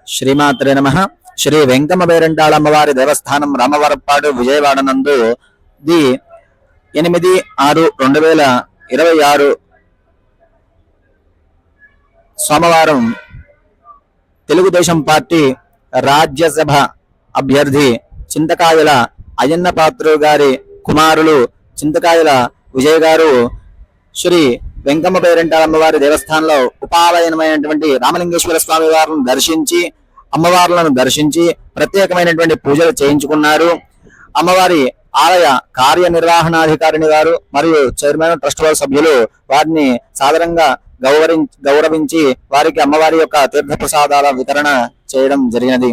శ్రీమాత్రే నమః. శ్రీ వెంకమ్మ పేరంటాళ అమ్మవారి దేవస్థానం రామవరప్పాడు విజయవాడ నందు ది 8/6/2026 సోమవారం తెలుగుదేశం పార్టీ రాజ్యసభ అభ్యర్థి చింతకాయల అయ్యన్న పాత్రు గారి కుమారులు చింతకాయల విజయ్ గారు శ్రీ వెంకమ్మ పేరంటాళ అమ్మవారి దేవస్థానంలో ఉపాలయనమైనటువంటి రామలింగేశ్వర స్వామి వారిని దర్శించి అమ్మవార్లను దర్శించి ప్రత్యేకమైనటువంటి పూజలు చేయించుకున్నారు. అమ్మవారి ఆలయ కార్యనిర్వహణాధికారిని గారు మరియు చైర్మన్ ట్రస్ట్ బోర్డు సభ్యులు వారిని సాదరంగా గౌరవించి వారికి అమ్మవారి యొక్క తీర్థ ప్రసాదాల వితరణ చేయడం జరిగినది.